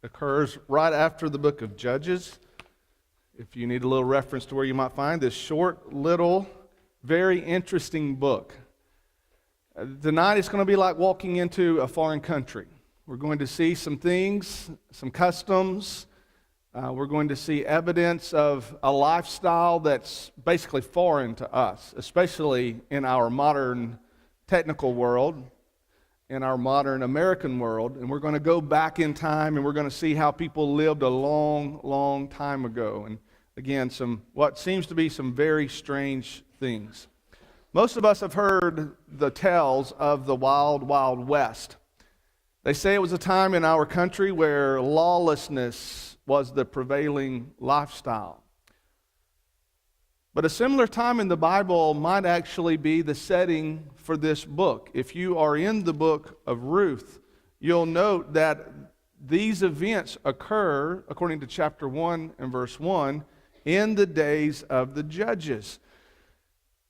occurs right after the book of Judges. If you need a little reference to where you might find this short, little, very interesting book. Tonight it's going to be like walking into a foreign country. We're going to see some things, some customs. We're going to see evidence of a lifestyle that's basically foreign to us, especially in our modern technical world, in our modern American world. And we're going to go back in time and we're going to see how people lived a long, long time ago. And again, what seems to be some very strange things. Most of us have heard the tales of the Wild, Wild West. They say it was a time in our country where lawlessness was the prevailing lifestyle. But a similar time in the Bible might actually be the setting for this book. If you are in the book of Ruth, you'll note that these events occur, according to chapter 1 and verse 1, in the days of the judges.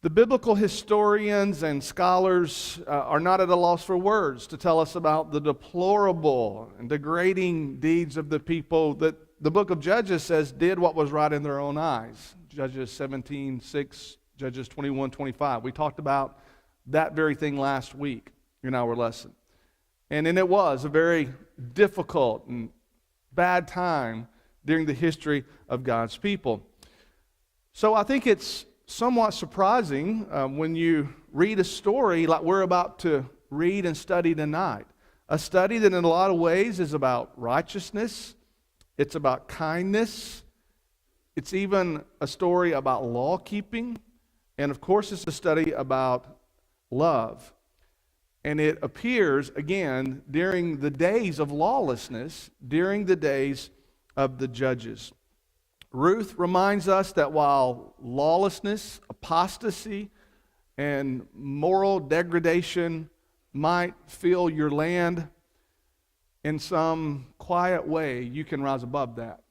The biblical historians and scholars are not at a loss for words to tell us about the deplorable and degrading deeds of the people that the book of Judges says did what was right in their own eyes. Judges 17:6, Judges 21:25. We talked about that very thing last week in our lesson. And it was a very difficult and bad time during the history of God's people. So I think it's somewhat surprising when you read a story like we're about to read and study tonight. A study that in a lot of ways is about righteousness, it's about kindness, it's even a story about law keeping, and of course it's a study about love. And it appears, again, during the days of lawlessness, during the days of the judges. Ruth reminds us that while lawlessness, apostasy, and moral degradation might fill your land, in some quiet way, you can rise above that.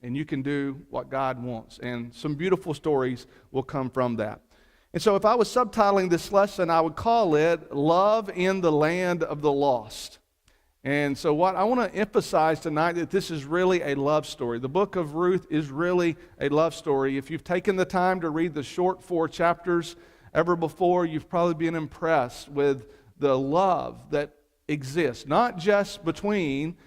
And you can do what God wants. And some beautiful stories will come from that. And so if I was subtitling this lesson, I would call it Love in the Land of the Lost. And so what I want to emphasize tonight, that this is really a love story. The book of Ruth is really a love story. If you've taken the time to read the short 4 chapters ever before, you've probably been impressed with the love that exists, not just between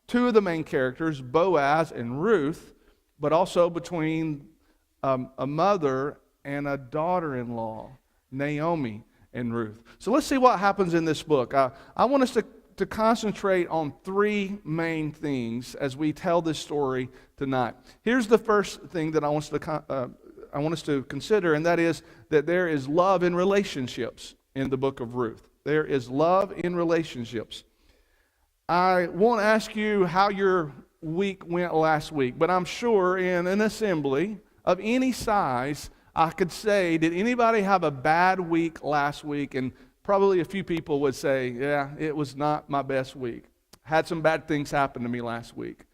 two of the main characters, Boaz and Ruth, but also between a mother and a daughter-in-law, Naomi and Ruth. So let's see what happens in this book. I want us to concentrate on 3 main things as we tell this story tonight. Here's the first thing that I want us to consider, and that is that there is love in relationships in the book of Ruth. There is love in relationships. I won't ask you how your week went last week, but I'm sure in an assembly of any size, I could say, did anybody have a bad week last week? And probably a few people would say, yeah, it was not my best week. Had some bad things happen to me last week.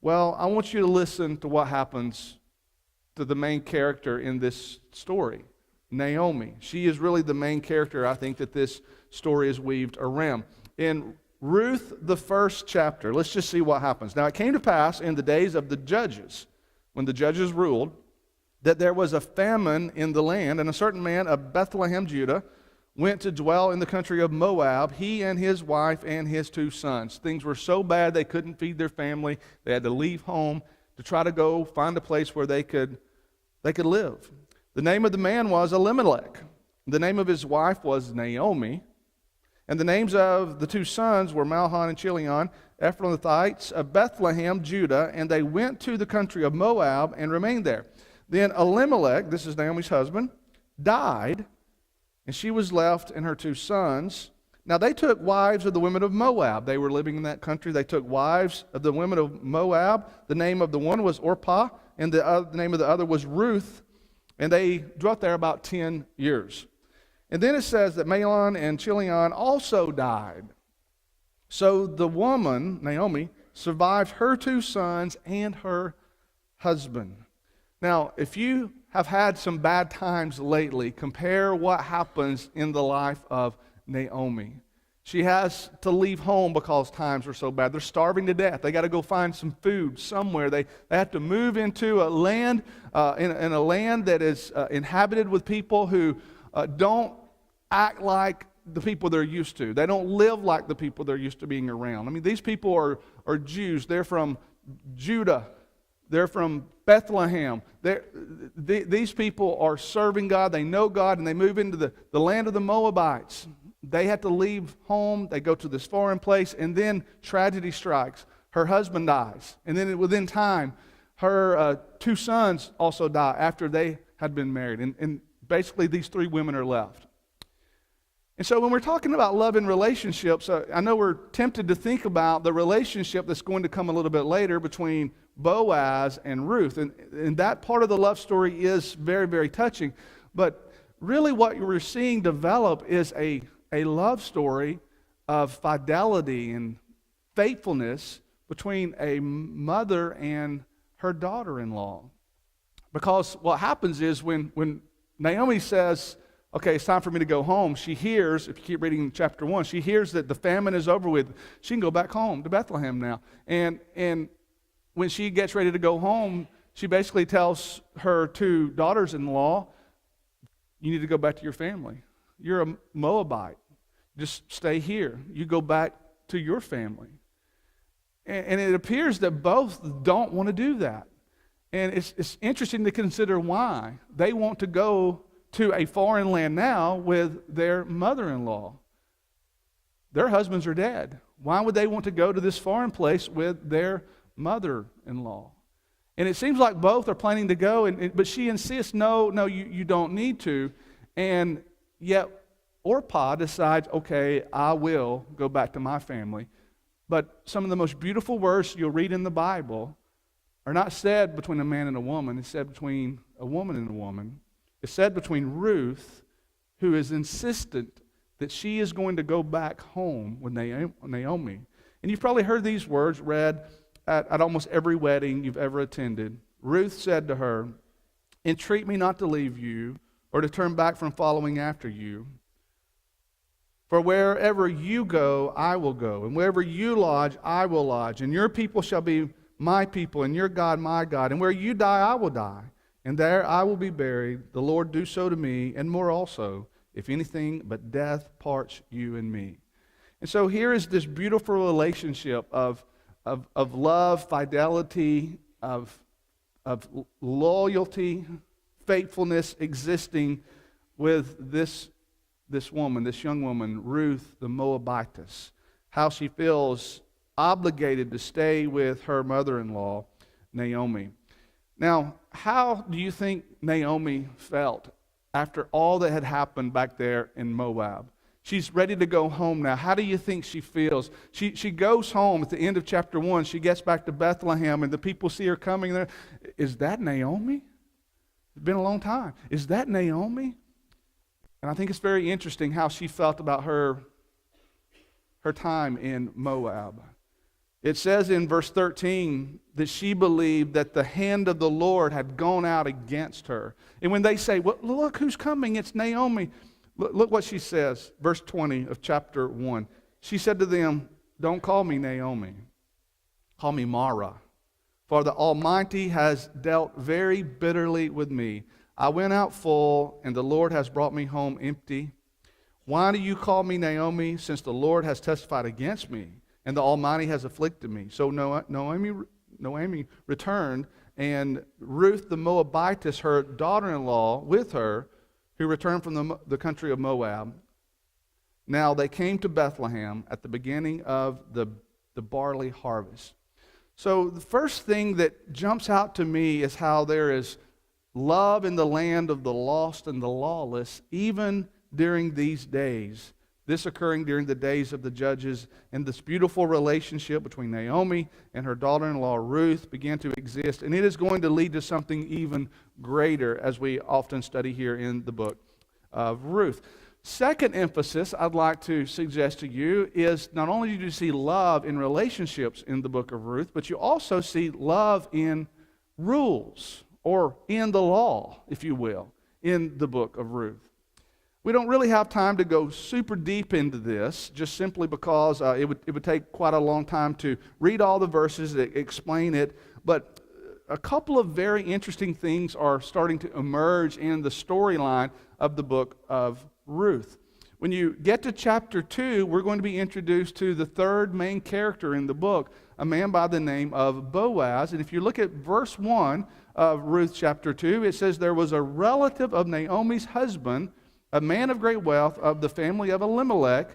Well, I want you to listen to what happens to the main character in this story, Naomi. She is really the main character, I think, that this story is weaved around. In Ruth, the first chapter, let's just see what happens. Now, it came to pass in the days of the judges, when the judges ruled, that there was a famine in the land, and a certain man of Bethlehem, Judah, went to dwell in the country of Moab, he and his wife and his 2 sons. Things were so bad they couldn't feed their family. They had to leave home to try to go find a place where they could live. The name of the man was Elimelech. The name of his wife was Naomi. And the names of the 2 sons were Mahlon and Chilion, Ephrathites of Bethlehem, Judah, and they went to the country of Moab and remained there. Then Elimelech, this is Naomi's husband, died, and she was left and her 2 sons. Now they took wives of the women of Moab. They were living in that country. They took wives of the women of Moab. The name of the one was Orpah, and the name of the other was Ruth. And they dwelt there about 10 years. And then it says that Mahlon and Chilion also died. So the woman, Naomi, survived her 2 sons and her husband. Now, if you have had some bad times lately, compare what happens in the life of Naomi. She has to leave home because times are so bad. They're starving to death. They got to go find some food somewhere. They have to move into a land, in a land that is inhabited with people who don't act like the people they're used to. They don't live like the people they're used to being around. I mean, these people are Jews. They're from Judah. They're from Bethlehem. These people are serving God. They know God, and they move into the land of the Moabites. They have to leave home. They go to this foreign place, and then tragedy strikes. Her husband dies. And then within time, her 2 sons also die after they had been married. And basically, these 3 women are left. And so when we're talking about love and relationships, I know we're tempted to think about the relationship that's going to come a little bit later between Boaz and Ruth. And that part of the love story is very, very touching. But really what we're seeing develop is a love story of fidelity and faithfulness between a mother and her daughter-in-law. Because what happens is when Naomi says, okay, it's time for me to go home, she hears, if you keep reading chapter 1, she hears that the famine is over with. She can go back home to Bethlehem now. And when she gets ready to go home, she basically tells her 2 daughters-in-law, you need to go back to your family. You're a Moabite. Just stay here. You go back to your family. And it appears that both don't want to do that. And it's interesting to consider why. They want to go to a foreign land now with their mother-in-law. Their husbands are dead. Why would they want to go to this foreign place with their mother-in-law? And it seems like both are planning to go, but she insists, no, you don't need to. And yet Orpah decides, okay, I will go back to my family. But some of the most beautiful words you'll read in the Bible are not said between a man and a woman. It's said between a woman and a woman. It's said between Ruth, who is insistent that she is going to go back home with Naomi. And you've probably heard these words read at almost every wedding you've ever attended. Ruth said to her, entreat me not to leave you or to turn back from following after you. For wherever you go, I will go, and wherever you lodge, I will lodge. And your people shall be my people, and your God my God. And where you die, I will die, and there I will be buried. The Lord do so to me, and more also, if anything but death parts you and me. And so here is this beautiful relationship of love, fidelity, of loyalty, faithfulness existing with this woman, this young woman, Ruth the Moabitess. How she feels obligated to stay with her mother-in-law, Naomi. Now, how do you think Naomi felt after all that had happened back there in Moab? She's ready to go home now. How do you think she feels? She goes home at the end of chapter 1. She gets back to Bethlehem, and the people see her coming there. Is that Naomi? It's been a long time. Is that Naomi? And I think it's very interesting how she felt about her time in Moab. It says in verse 13 that she believed that the hand of the Lord had gone out against her. And when they say, well, look who's coming, it's Naomi. Look what she says, verse 20 of chapter 1. She said to them, don't call me Naomi, call me Mara. For the Almighty has dealt very bitterly with me. I went out full, and the Lord has brought me home empty. Why do you call me Naomi, since the Lord has testified against me, and the Almighty has afflicted me? So Naomi returned, and Ruth the Moabitess, her daughter-in-law, with her, who returned from the country of Moab. Now they came to Bethlehem at the beginning of the barley harvest. So the first thing that jumps out to me is how there is love in the land of the lost and the lawless, even during these days. This occurring during the days of the judges, and this beautiful relationship between Naomi and her daughter-in-law Ruth began to exist, and it is going to lead to something even greater, as we often study here in the book of Ruth. Second emphasis I'd like to suggest to you is not only do you see love in relationships in the book of Ruth, but you also see love in rules, or in the law, if you will, in the book of Ruth. We don't really have time to go super deep into this, just simply because it would take quite a long time to read all the verses that explain it. But a couple of very interesting things are starting to emerge in the storyline of the book of Ruth. When you get to chapter 2, we're going to be introduced to the third main character in the book, a man by the name of Boaz. And if you look at verse 1 of Ruth chapter 2, it says, there was a relative of Naomi's husband, a man of great wealth of the family of Elimelech.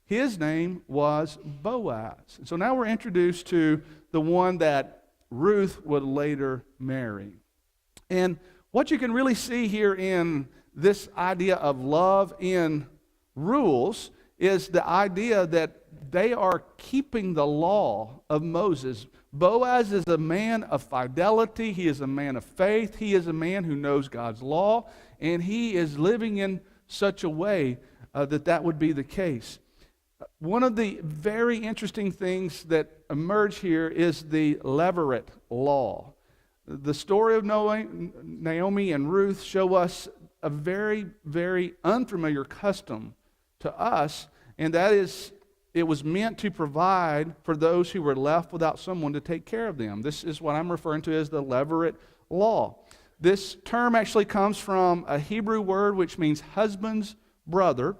His name was Boaz. And so now we're introduced to the one that Ruth would later marry. And what you can really see here in this idea of love in rules is the idea that they are keeping the law of Moses. Boaz is a man of fidelity. He is a man of faith. He is a man who knows God's law, and he is living in such a way that would be the case. One of the very interesting things that emerge here is the levirate law. The story of Naomi and Ruth show us a very, very unfamiliar custom to us, and that is, it was meant to provide for those who were left without someone to take care of them. This is what I'm referring to as the levirate law. This term actually comes from a Hebrew word which means husband's brother,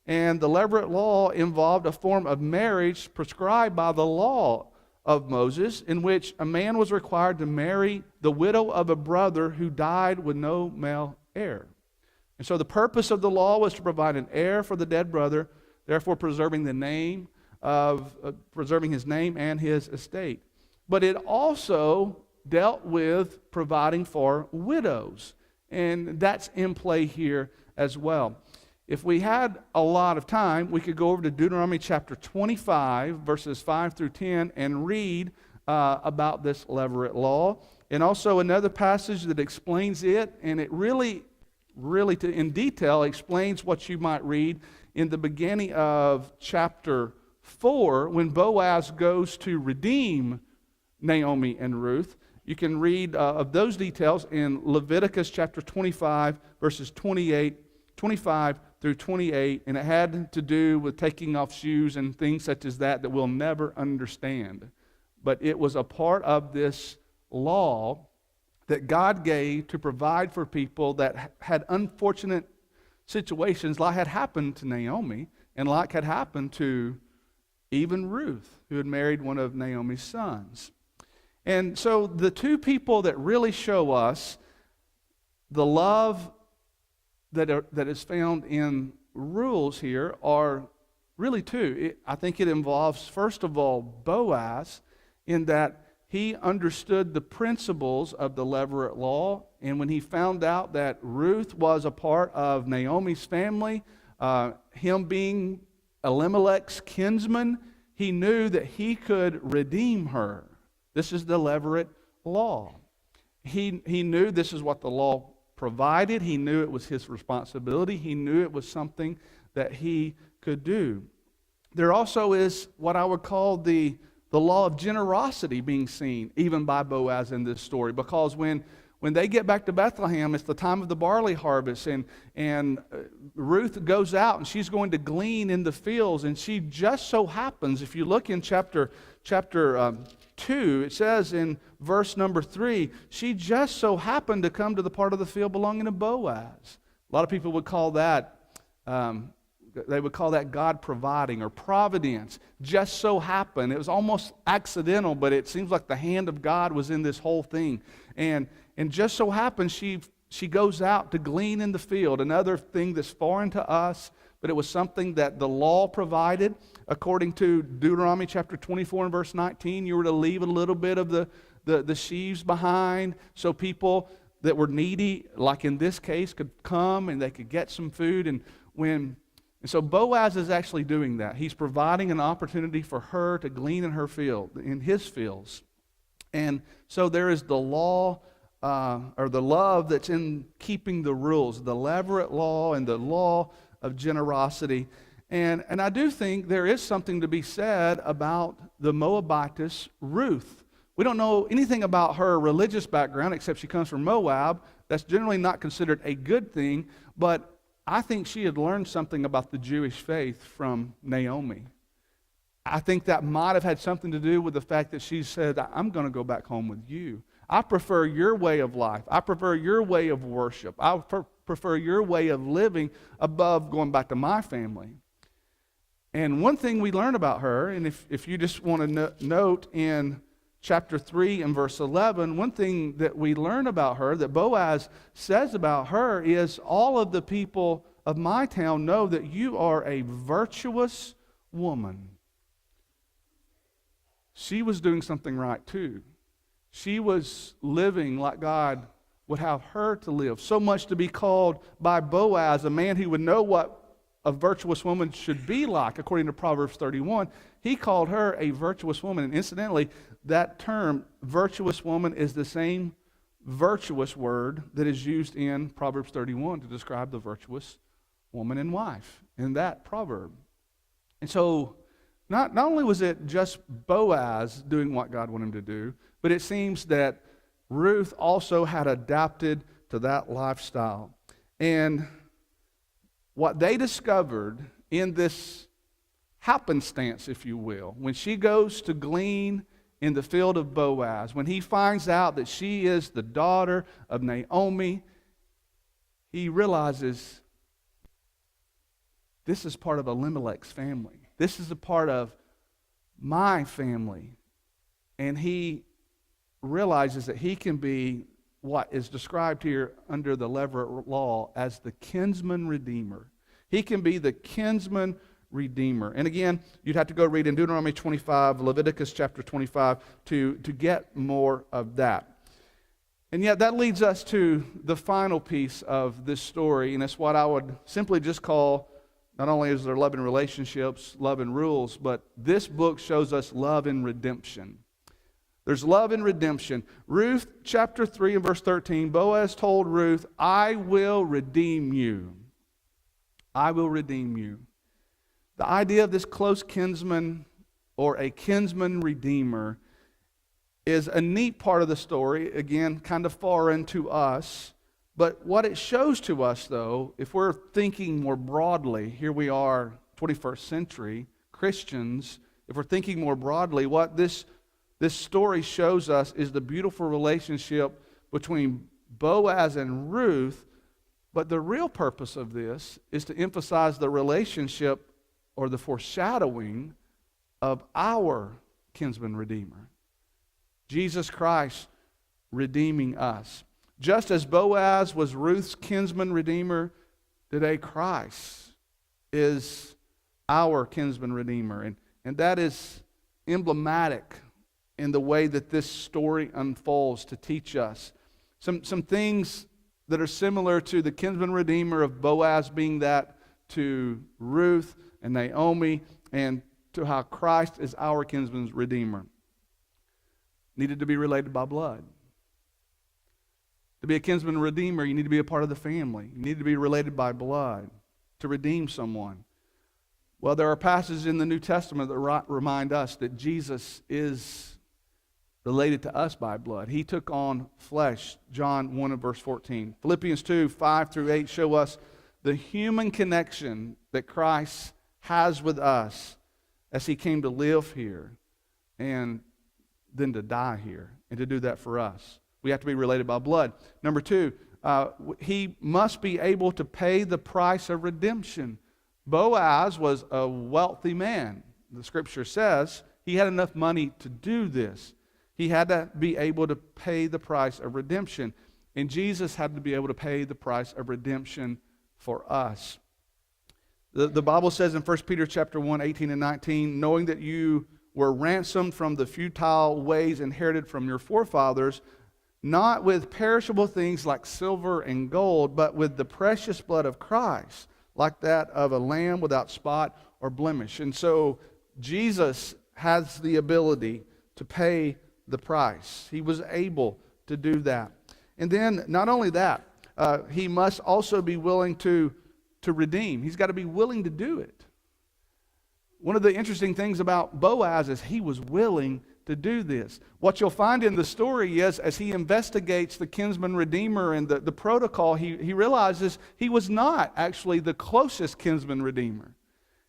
and the levirate law involved a form of marriage prescribed by the law of Moses, in which a man was required to marry the widow of a brother who died with no male heir. And so the purpose of the law was to provide an heir for the dead brother, therefore preserving his name and his estate. But it also dealt with providing for widows, and that's in play here as well. If we had a lot of time, we could go over to Deuteronomy chapter 25, verses 5 through 10, and read about this levirate law, and also another passage that explains it, and it really in detail explains what you might read in the beginning of chapter 4 when Boaz goes to redeem Naomi and Ruth. You can read of those details in Leviticus chapter 25, verses 25 through 28, and it had to do with taking off shoes and things such as that we'll never understand. But it was a part of this law that God gave to provide for people that had unfortunate situations like had happened to Naomi and like had happened to even Ruth, who had married one of Naomi's sons. And so the two people that really show us the love that is found in rules here are really two. I think it involves, first of all, Boaz, in that he understood the principles of the levirate law, and when he found out that Ruth was a part of Naomi's family, him being Elimelech's kinsman, he knew that he could redeem her. This is the levirate law. He knew this is what the law provided. He knew it was his responsibility. He knew it was something that he could do. There also is what I would call the law of generosity being seen even by Boaz in this story, because when they get back to Bethlehem, it's the time of the barley harvest, and Ruth goes out and she's going to glean in the fields, and she just so happens, if you look in chapter 2, it says in verse number 3, she just so happened to come to the part of the field belonging to Boaz. A lot of people would call that God providing or providence. Just so happened. It was almost accidental, but it seems like the hand of God was in this whole thing. And just so happened she goes out to glean in the field, another thing that's foreign to us, but it was something that the law provided. According to Deuteronomy chapter 24 and verse 19, you were to leave a little bit of the sheaves behind so people that were needy, like in this case, could come and they could get some food. And so Boaz is actually doing that. He's providing an opportunity for her to glean in her field, in his fields. And so there is the law, or the love that's in keeping the rules, the levirate law and the law of generosity. And I do think there is something to be said about the Moabitess Ruth. We don't know anything about her religious background except she comes from Moab. That's generally not considered a good thing, but I think she had learned something about the Jewish faith from Naomi. I think that might have had something to do with the fact that she said, I'm going to go back home with you. I prefer your way of life. I prefer your way of worship. I prefer your way of living above going back to my family. And one thing we learn about her, and if you just want to note in chapter 3 and verse 11, one thing that we learn about her, that Boaz says about her, is all of the people of my town know that you are a virtuous woman. She was doing something right too. She was living like God would have her to live, so much to be called by Boaz, a man who would know what a virtuous woman should be like, according to Proverbs 31. He called her a virtuous woman. And incidentally, that term, virtuous woman, is the same virtuous word that is used in Proverbs 31 to describe the virtuous woman and wife in that proverb. And so, not only was it just Boaz doing what God wanted him to do, but it seems that Ruth also had adapted to that lifestyle. And what they discovered in this happenstance, if you will, when she goes to glean in the field of Boaz, when he finds out that she is the daughter of Naomi, he realizes this is part of Elimelech's family. This is a part of my family. And he realizes that he can be what is described here under the Levirate law as the kinsman redeemer. He can be the kinsman redeemer. And again, you'd have to go read in Deuteronomy 25, Leviticus chapter 25 to get more of that. And yet that leads us to the final piece of this story, and it's what I would simply just call, not only is there love in relationships, love in rules, but this book shows us love in redemption. There's love in redemption. Ruth chapter 3 and verse 13, Boaz told Ruth, I will redeem you. I will redeem you. The idea of this close kinsman or a kinsman redeemer is a neat part of the story, again, kind of foreign to us. But what it shows to us, though, if we're thinking more broadly, here we are, 21st century Christians, if we're thinking more broadly, what this story shows us is the beautiful relationship between Boaz and Ruth. But the real purpose of this is to emphasize the relationship or the foreshadowing of our kinsman redeemer, Jesus Christ redeeming us. Just as Boaz was Ruth's kinsman redeemer, today Christ is our kinsman redeemer. And that is emblematic in the way that this story unfolds to teach us some things that are similar to the kinsman redeemer of Boaz being that to Ruth and Naomi, and to how Christ is our kinsman redeemer. Needed to be related by blood. To be a kinsman redeemer, you need to be a part of the family. You need to be related by blood to redeem someone. Well, there are passages in the New Testament that remind us that Jesus is related to us by blood. He took on flesh, John 1 and verse 14. Philippians 2, 5 through 8 show us the human connection that Christ has with us as he came to live here and then to die here and to do that for us. We have to be related by blood. Number 2, he must be able to pay the price of redemption. Boaz was a wealthy man. The scripture says he had enough money to do this. He had to be able to pay the price of redemption. And Jesus had to be able to pay the price of redemption for us. The Bible says in 1 Peter chapter 1, 18 and 19, knowing that you were ransomed from the futile ways inherited from your forefathers, not with perishable things like silver and gold, but with the precious blood of Christ, like that of a lamb without spot or blemish. And so Jesus has the ability to pay the price. He was able to do that. And then not only that, he must also be willing to redeem. He's got to be willing to do it. One of the interesting things about Boaz is he was willing to do this. What you'll find in the story is, as he investigates the kinsman redeemer and the protocol, he realizes he was not actually the closest kinsman redeemer.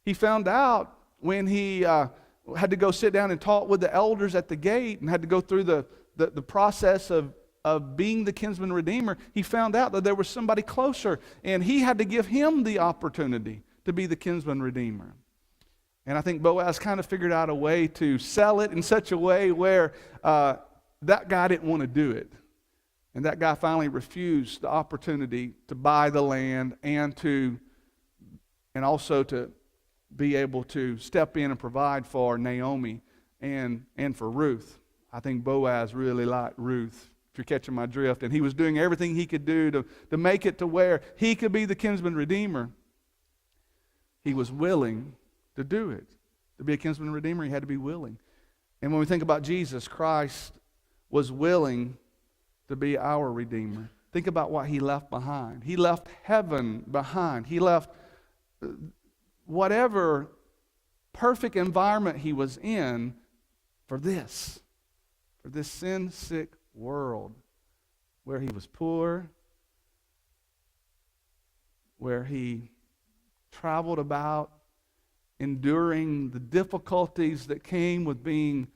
He found out when he had to go sit down and talk with the elders at the gate and had to go through the process of being the kinsman redeemer, he found out that there was somebody closer, and he had to give him the opportunity to be the kinsman redeemer. And I think Boaz kind of figured out a way to sell it in such a way where that guy didn't want to do it. And that guy finally refused the opportunity to buy the land and also to be able to step in and provide for Naomi and for Ruth. I think Boaz really liked Ruth, if you're catching my drift. And he was doing everything he could do to make it to where he could be the kinsman redeemer. He was willing to do it. To be a kinsman redeemer, he had to be willing. And when we think about Jesus, Christ was willing to be our redeemer. Think about what he left behind. He left heaven behind. He left whatever perfect environment he was in for this sin-sick world where he was poor, where he traveled about enduring the difficulties that came with being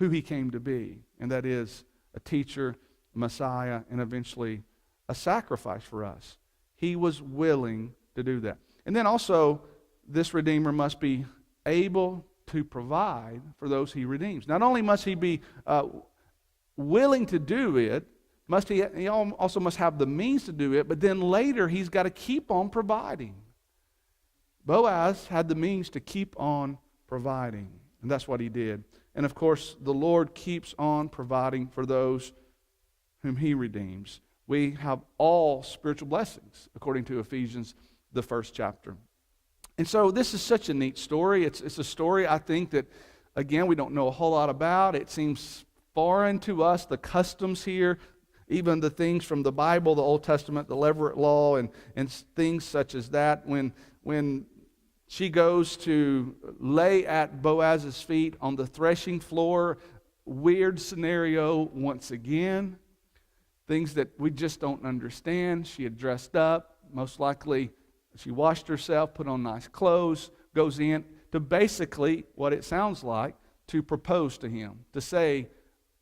who he came to be, and that is a teacher, Messiah, and eventually a sacrifice for us. He was willing to do that. And then also, this Redeemer must be able to provide for those he redeems. Not only must he be willing to do it, he also must have the means to do it, but then later he's got to keep on providing. Boaz had the means to keep on providing, and that's what he did. And of course, the Lord keeps on providing for those whom he redeems. We have all spiritual blessings, according to Ephesians, the 1st chapter. And so this is such a neat story. It's a story, I think, that, again, we don't know a whole lot about. It seems foreign to us, the customs here, even the things from the Bible, the Old Testament, the Levirate law, and things such as that. When she goes to lay at Boaz's feet on the threshing floor, weird scenario once again. Things that we just don't understand. She had dressed up, most likely she washed herself, put on nice clothes, goes in to basically, what it sounds like, to propose to him, to say,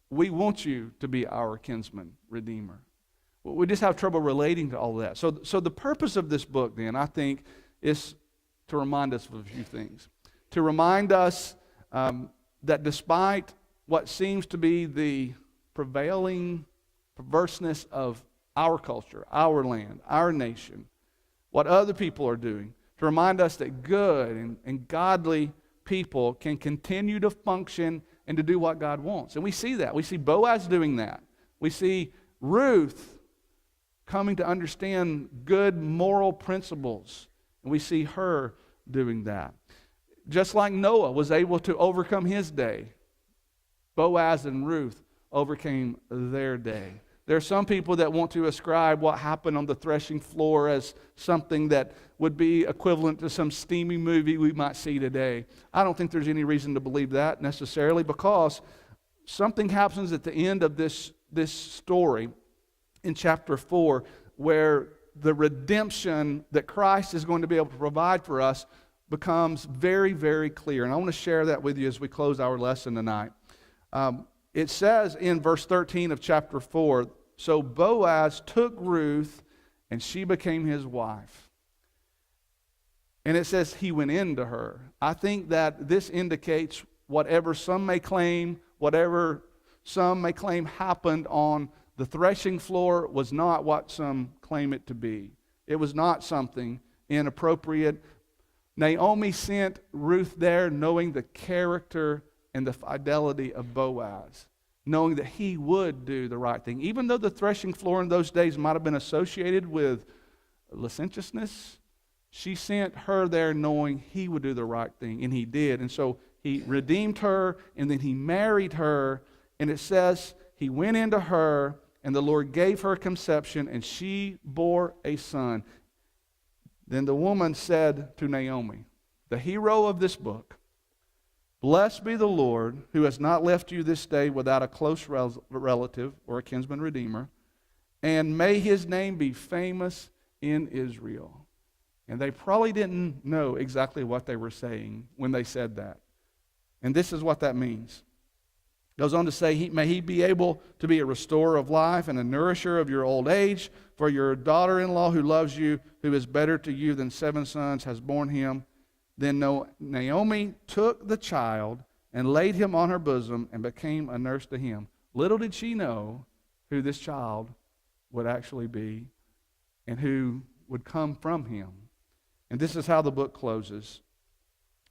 we want you to be our kinsman redeemer. We just have trouble relating to all that. So the purpose of this book, then, I think, is to remind us of a few things. To remind us that despite what seems to be the prevailing perverseness of our culture, our land, our nation, what other people are doing, to remind us that good and godly people can continue to function and to do what God wants. And we see that. We see Boaz doing that. We see Ruth coming to understand good moral principles. And we see her doing that. Just like Noah was able to overcome his day, Boaz and Ruth overcame their day. There are some people that want to ascribe what happened on the threshing floor as something that would be equivalent to some steamy movie we might see today. I don't think there's any reason to believe that necessarily, because something happens at the end of this story in chapter 4 where the redemption that Christ is going to be able to provide for us becomes very, very clear. And I want to share that with you as we close our lesson tonight. It says in verse 13 of chapter 4, so Boaz took Ruth and she became his wife. And it says he went into her. I think that this indicates whatever some may claim happened on the threshing floor was not what some claim it to be. It was not something inappropriate. Naomi sent Ruth there knowing the character and the fidelity of Boaz, knowing that he would do the right thing. Even though the threshing floor in those days might have been associated with licentiousness, she sent her there knowing he would do the right thing, and he did. And so he redeemed her, and then he married her, and it says he went into her, and the Lord gave her conception, and she bore a son. Then the woman said to Naomi, the hero of this book, Blessed be the Lord, who has not left you this day without a close relative or a kinsman redeemer, and may his name be famous in Israel. And they probably didn't know exactly what they were saying when they said that. And this is what that means. Goes on to say, may he be able to be a restorer of life and a nourisher of your old age, for your daughter-in-law who loves you, who is better to you than 7 sons, has borne him. Then Naomi took the child and laid him on her bosom and became a nurse to him. Little did she know who this child would actually be and who would come from him. And this is how the book closes.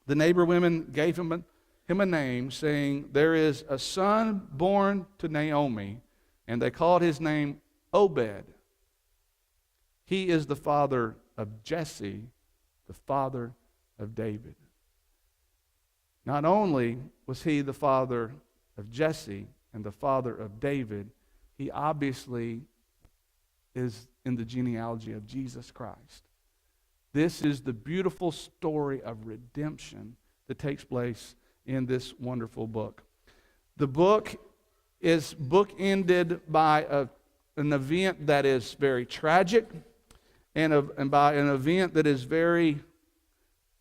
The neighbor women gave him a name, saying, there is a son born to Naomi, and they called his name Obed. He is the father of Jesse, the father of David. Not only was he the father of Jesse and the father of David, he obviously is in the genealogy of Jesus Christ. This is the beautiful story of redemption that takes place in this wonderful book. The book is bookended by an event that is very tragic and by an event that is very,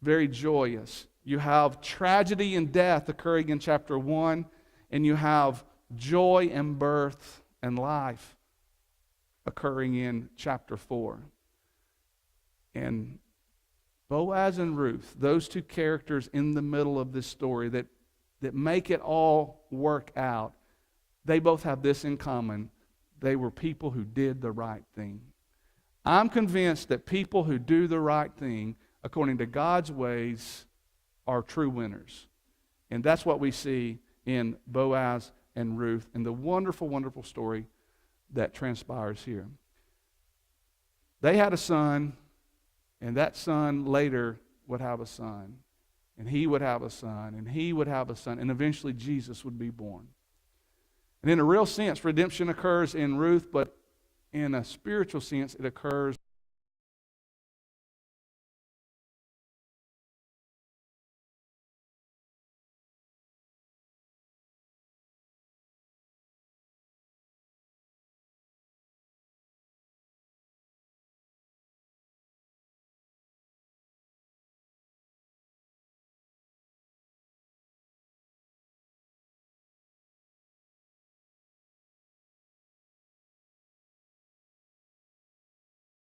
very joyous. You have tragedy and death occurring in chapter 1, and you have joy and birth and life occurring in chapter 4. And Boaz and Ruth, those two characters in the middle of this story that make it all work out, they both have this in common. They were people who did the right thing. I'm convinced that people who do the right thing according to God's ways are true winners. And that's what we see in Boaz and Ruth and the wonderful, wonderful story that transpires here. They had a son, and that son later would have a son, and he would have a son, and he would have a son, and eventually Jesus would be born. And in a real sense, redemption occurs in Ruth, but in a spiritual sense, it occurs